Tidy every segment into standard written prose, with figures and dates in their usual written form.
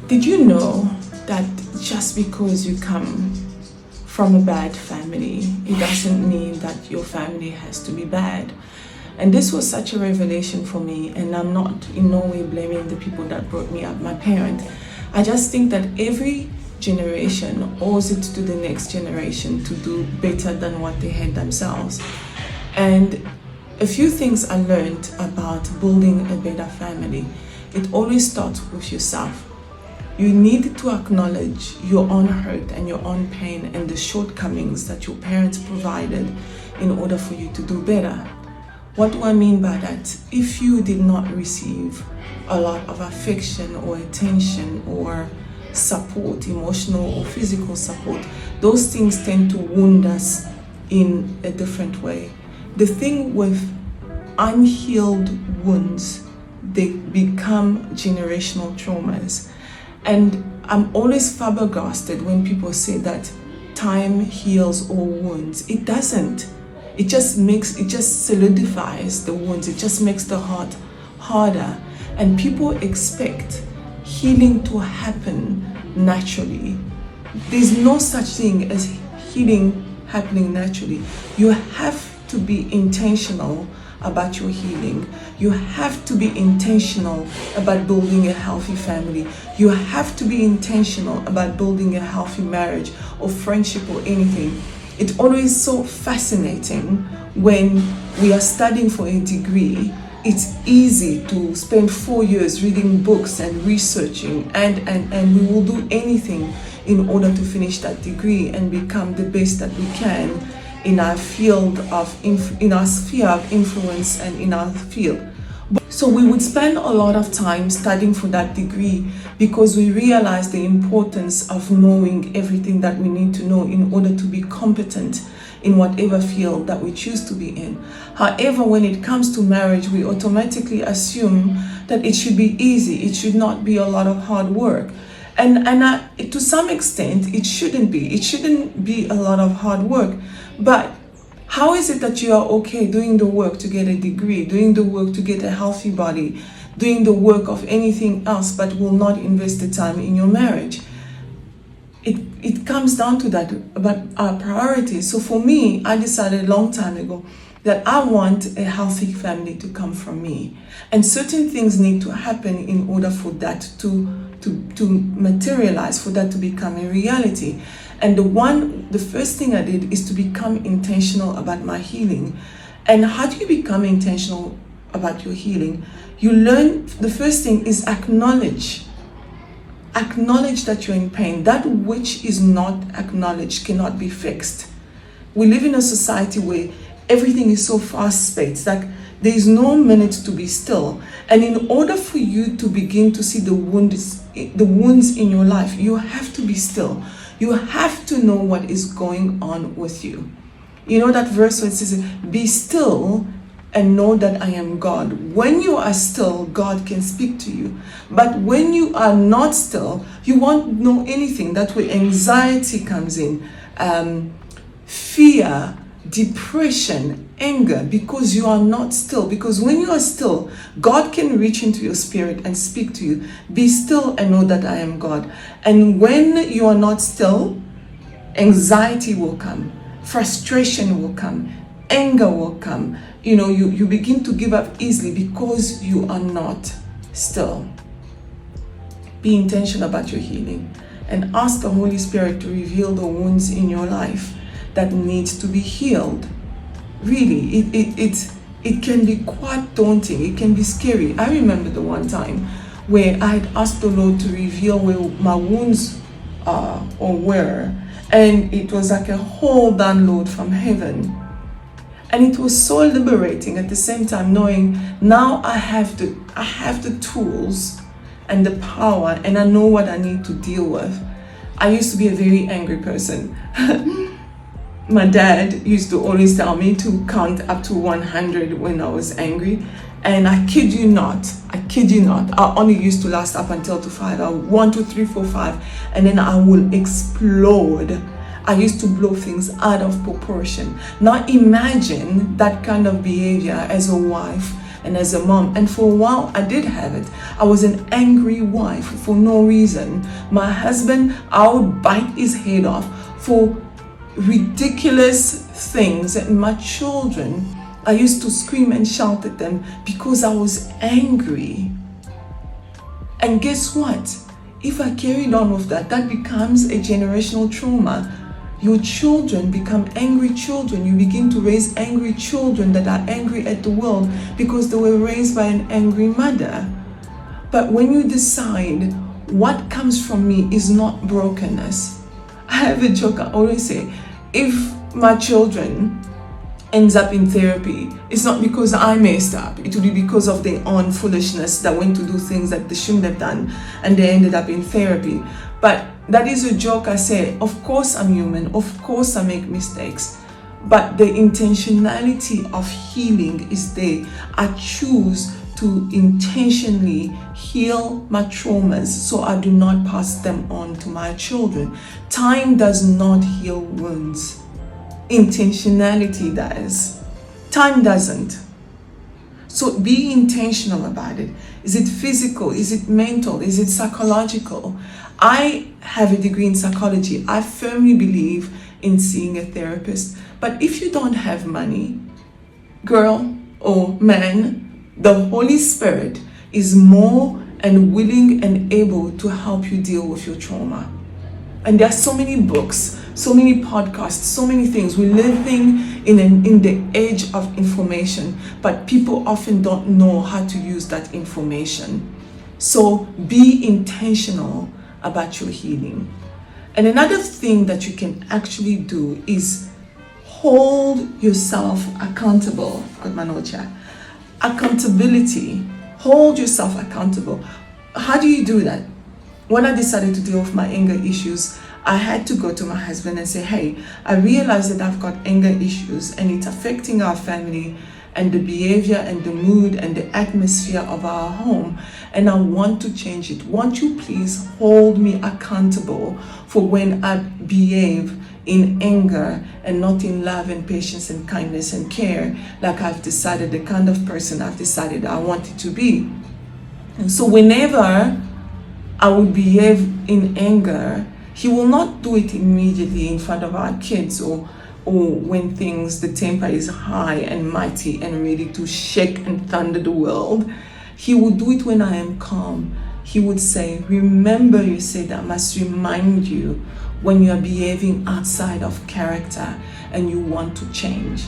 Did you know that just because you come from a bad family, it doesn't mean that your family has to be bad? And this was such a revelation for me, and I'm not in no way blaming the people that brought me up, my parents. I just think that every generation owes it to the next generation to do better than what they had themselves. And a few things I learned about building a better family. It always starts with yourself. You need to acknowledge your own hurt and your own pain and the shortcomings that your parents provided in order for you to do better. What do I mean by that? If you did not receive a lot of affection or attention or support, emotional or physical support, those things tend to wound us in a different way. The thing with unhealed wounds, they become generational traumas. And I'm always flabbergasted when people say that time heals all wounds. It doesn't. It just solidifies the wounds. It just makes the heart harder. And people expect healing to happen naturally. There's no such thing as healing happening naturally. You have to be intentional about your healing. You have to be intentional about building a healthy family. You have to be intentional about building a healthy marriage or friendship or anything. It's always so fascinating when we are studying for a degree. It's easy to spend 4 years reading books and researching, and we will do anything in order to finish that degree and become the best that we can in our field of in our sphere of influence and in our field. So we would spend a lot of time studying for that degree because we realize the importance of knowing everything that we need to know in order to be competent in whatever field that we choose to be in. However, when it comes to marriage, we automatically assume that it should be easy. It should not be a lot of hard work. And to some extent, it shouldn't be. It shouldn't be a lot of hard work. But how is it that you are okay doing the work to get a degree, doing the work to get a healthy body, doing the work of anything else, but will not invest the time in your marriage? It comes down to that, about our priorities. So for me, I decided a long time ago that I want a healthy family to come from me. And certain things need to happen in order for that to materialize, for that to become a reality. And the first thing I did is to become intentional about my healing. And how do you become intentional about your healing? You learn, the first thing is acknowledge that you're in pain. That which is not acknowledged cannot be fixed. We live in a society where everything is so fast-paced, like there is no minute to be still. And in order for you to begin to see the wounds in your life, you have to be still. You have to know what is going on with you. You know that verse where it says, be still and know that I am God. When you are still, God can speak to you. But when you are not still, you won't know anything. That's where anxiety comes in, fear, depression, anger, because you are not still. Because when you are still, God can reach into your spirit and speak to you. Be still and know that I am God. And when you are not still, anxiety will come, frustration will come, anger will come. You begin to give up easily because you are not still. Be intentional about your healing and ask the Holy Spirit to reveal the wounds in your life that needs to be healed. Really, it can be quite daunting. It can be scary. I remember the one time where I had asked the Lord to reveal where my wounds are or were, and it was like a whole download from heaven. And it was so liberating at the same time, knowing now I have the tools and the power, and I know what I need to deal with. I used to be a very angry person. My dad used to always tell me to count up to 100 when I was angry. And I kid you not, I only used to last up until to 5. I would 1, 2, 3, 4, 5, and then I will explode. I used to blow things out of proportion. Now imagine that kind of behavior as a wife and as a mom. And for a while, I did have it. I was an angry wife for no reason. My husband, I would bite his head off for ridiculous things. And my children, I used to scream and shout at them because I was angry. And guess what? If I carried on with that, that becomes a generational trauma. Your children become angry children. You begin to raise angry children that are angry at the world because they were raised by an angry mother. But when you decide what comes from me is not brokenness. I have a joke I always say, if my children ends up in therapy, it's not because I messed up. It will be because of their own foolishness that went to do things that they shouldn't have done and they ended up in therapy. But that is a joke. I say, of course I'm human, of course I make mistakes, but the intentionality of healing is there. I choose to intentionally heal my traumas so I do not pass them on to my children. Time does not heal wounds. Intentionality does. Time doesn't. So be intentional about it. Is it physical? Is it mental? Is it psychological? I have a degree in psychology. I firmly believe in seeing a therapist. But if you don't have money, girl or man, the Holy Spirit is more and willing and able to help you deal with your trauma. And there are so many books, so many podcasts, so many things. We're living in the age of information, but people often don't know how to use that information. So be intentional about your healing. And another thing that you can actually do is hold yourself accountable. Accountability. Hold yourself accountable. How do you do that? When I decided to deal with my anger issues, I had to go to my husband and say, hey, I realize that I've got anger issues and it's affecting our family and the behavior and the mood and the atmosphere of our home, and I want to change it. Won't you please hold me accountable for when I behave in anger and not in love and patience and kindness and care, like I've decided, the kind of person I've decided I wanted to be. And so whenever I would behave in anger, he will not do it immediately in front of our kids or when the temper is high and mighty and ready to shake and thunder the world. He will do it when I am calm. He would say, remember, you said I must remind you when you are behaving outside of character and you want to change.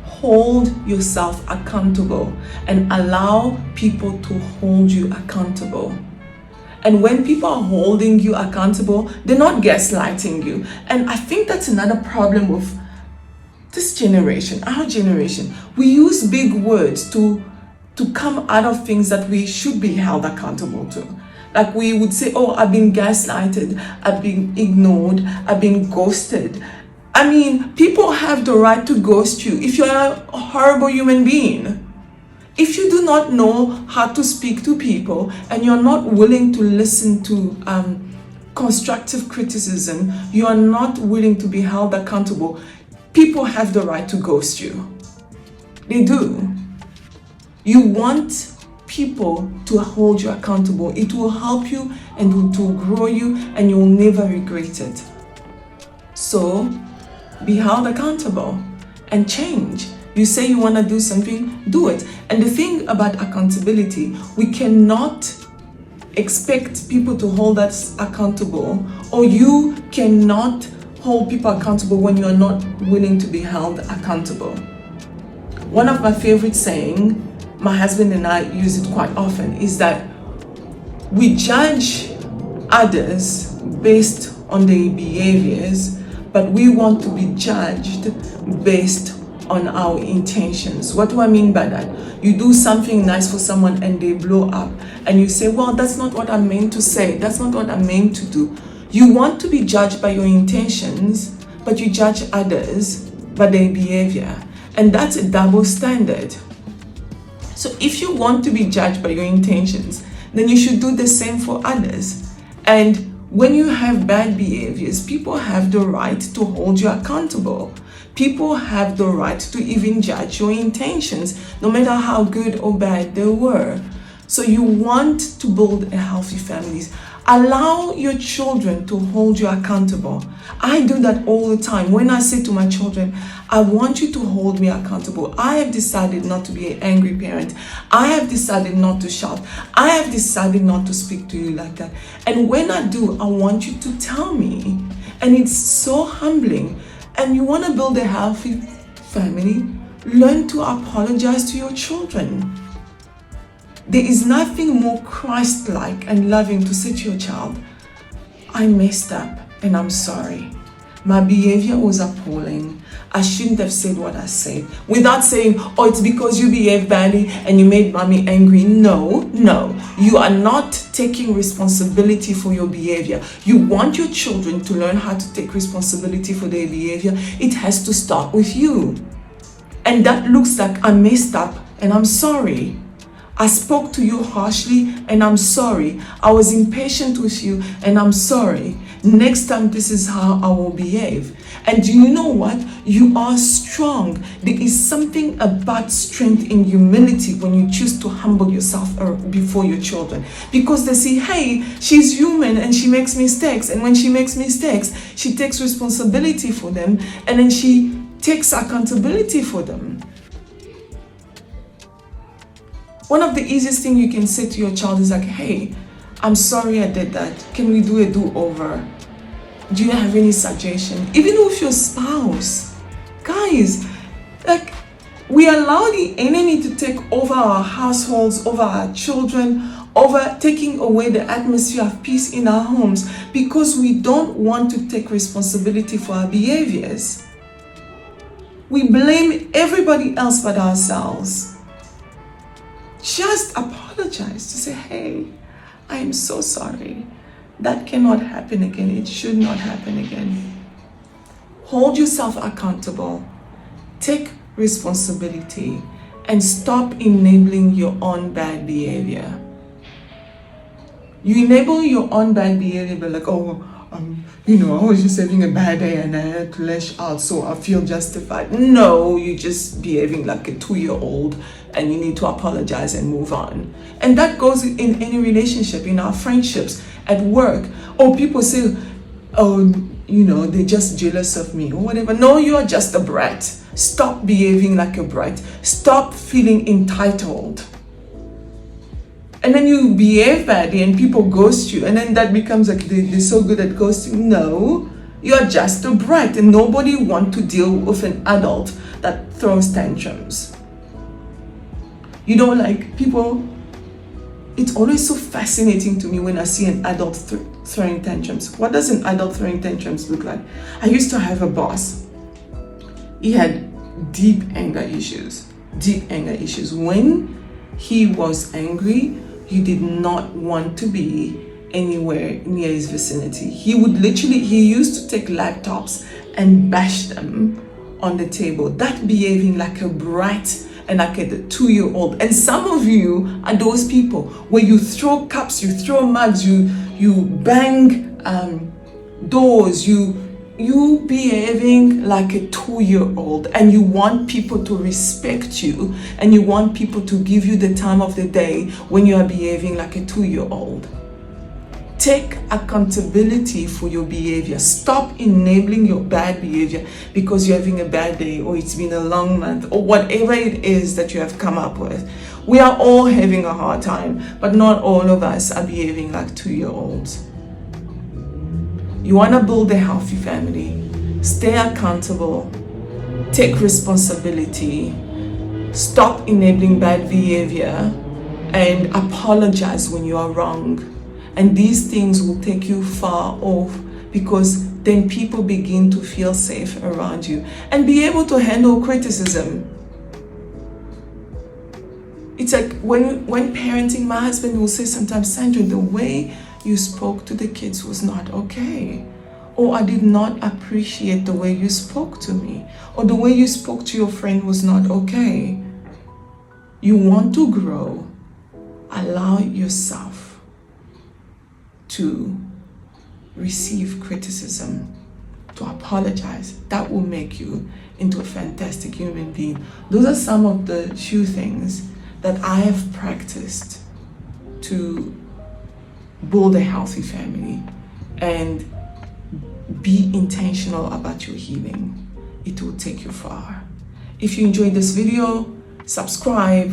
Hold yourself accountable and allow people to hold you accountable. And when people are holding you accountable, they're not gaslighting you. And I think that's another problem with this generation, our generation. We use big words to come out of things that we should be held accountable to. Like we would say, oh, I've been gaslighted, I've been ignored, I've been ghosted. I mean, people have the right to ghost you if you're a horrible human being. If you do not know how to speak to people and you're not willing to listen to constructive criticism, you are not willing to be held accountable, people have the right to ghost you. They do. You want people to hold you accountable. It will help you and it will grow you and you'll never regret it. So be held accountable and change. You say you want to do something, do it. And the thing about accountability, we cannot expect people to hold us accountable, or you cannot hold people accountable when you are not willing to be held accountable. One of my favorite saying, my husband and I use it quite often, is that we judge others based on their behaviors, but we want to be judged based on our intentions. What do I mean by that? You do something nice for someone and they blow up and you say, well, that's not what I meant to say. That's not what I meant to do. You want to be judged by your intentions, but you judge others by their behavior. And that's a double standard. So if you want to be judged by your intentions, then you should do the same for others. And When you have bad behaviors, people have the right to hold you accountable. People have the right to even judge your intentions, no matter how good or bad they were. So you want to build a healthy family. Allow your children to hold you accountable. I do that all the time. When I say to my children, I want you to hold me accountable. I have decided not to be an angry parent. I have decided not to shout. I have decided not to speak to you like that. And when I do, I want you to tell me. And it's so humbling. And you want to build a healthy family, learn to apologize to your children. There is nothing more Christ-like and loving to say to your child, I messed up and I'm sorry. My behavior was appalling. I shouldn't have said what I said. Without saying, oh, it's because you behaved badly and you made mommy angry. No. You are not taking responsibility for your behavior. You want your children to learn how to take responsibility for their behavior. It has to start with you. And that looks like I messed up and I'm sorry. I spoke to you harshly and I'm sorry. I was impatient with you and I'm sorry. Next time, this is how I will behave. And do you know what? You are strong. There is something about strength in humility when you choose to humble yourself before your children. Because they see, hey, she's human and she makes mistakes. And when she makes mistakes, she takes responsibility for them and then she takes accountability for them. One of the easiest things you can say to your child is like, hey, I'm sorry I did that. Can we do a do-over? Do you have any suggestion? Even with your spouse. Guys, like, we allow the enemy to take over our households, over our children, over taking away the atmosphere of peace in our homes because we don't want to take responsibility for our behaviors. We blame everybody else but ourselves. Just apologize to say, hey, I am so sorry. That cannot happen again. It should not happen again. Hold yourself accountable. Take responsibility and stop enabling your own bad behavior. You enable your own bad behavior, but like, I was just having a bad day and I had to lash out, so I feel justified. No, you're just behaving like a 2-year-old and you need to apologize and move on. And that goes in any relationship, in our friendships, at work. Or people say, they're just jealous of me or whatever. No, you are just a brat. Stop behaving like a brat. Stop feeling entitled. And then you behave badly and people ghost you. And then that becomes like they're so good at ghosting. No, you're just a brat. And nobody wants to deal with an adult that throws tantrums. People, it's always so fascinating to me when I see an adult throwing tantrums. What does an adult throwing tantrums look like? I used to have a boss. He had deep anger issues. When he was angry, he did not want to be anywhere near his vicinity. He used to take laptops and bash them on the table. That behaving like a brat and like a 2-year-old. And some of you are those people where you throw cups, you throw mugs, you bang doors, you behaving like a 2-year-old, and you want people to respect you and you want people to give you the time of the day when you are behaving like a 2-year-old. Take accountability for your behavior. Stop enabling your bad behavior because you're having a bad day or it's been a long month or whatever it is that you have come up with. We are all having a hard time, but not all of us are behaving like 2-year-olds. You want to build a healthy family. Stay accountable. Take responsibility. Stop enabling bad behavior and apologize when you are wrong. And these things will take you far off because then people begin to feel safe around you and be able to handle criticism. It's like when parenting, my husband will say sometimes, Sandra, the way you spoke to the kids was not okay. Or I did not appreciate the way you spoke to me. Or the way you spoke to your friend was not okay. You want to grow. Allow yourself to receive criticism, to apologize. That will make you into a fantastic human being. Those are some of the few things that I have practiced to build a healthy family and be intentional about your healing. It will take you far. If you enjoyed this video, subscribe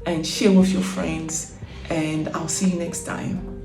and share with your friends, and I'll see you next time.